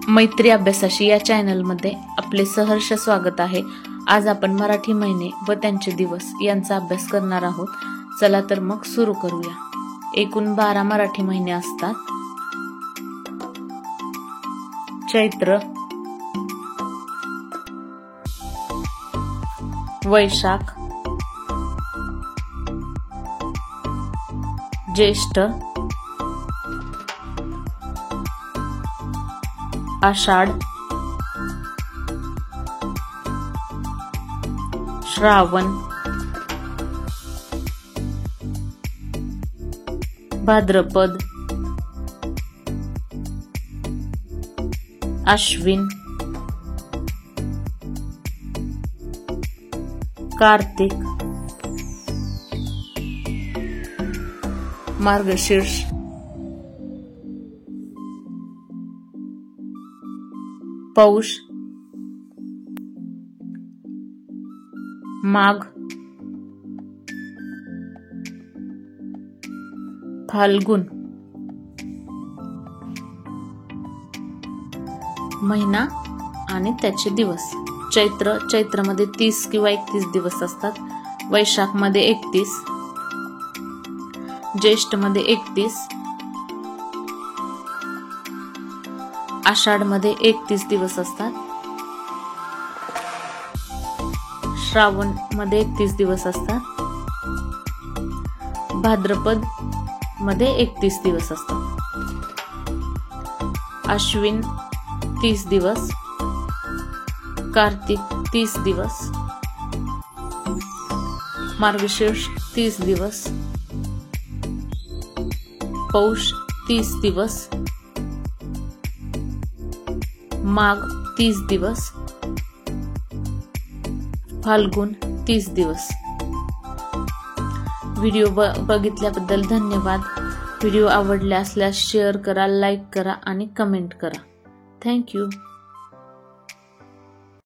मैत्री अभ्यासाशी या चॅनलमध्ये आपले सहर्ष स्वागत आहे। आज आपण मराठी महिने व त्यांचे दिवस यांचा अभ्यास करणार आहोत। चला तर मग सुरू करूया। एकूण 12 मराठी महिने असतात। चैत्र, वैशाख, ज्येष्ठ, आषाढ, श्रावण, भाद्रपद, आश्विन, कार्तिक, मार्गशीर्ष, पौष, माघ, फाल्गुन। महिना आणि त्याचे दिवस। चैत्रमध्ये 30 किंवा 31 दिवस असतात। वैशाखमध्ये 31, ज्येष्ठमध्ये 31, आषाढमध्ये 31 दिवस असतात, श्रावणमध्ये 31 दिवस असतात, भाद्रपद मध्ये 31 दिवस असतात, आश्विन 30 दिवस, कार्तिक 30 दिवस, मार्गशीर्ष 30 दिवस, पौष 30 दिवस, माघ 30 दिवस, फाल्गुन 30 दिवस। व्हिडिओ बघितल्याबद्दल धन्यवाद। व्हिडिओ आवडला असल्यास शेअर करा, लाईक करा आणि कमेंट करा। Thank you.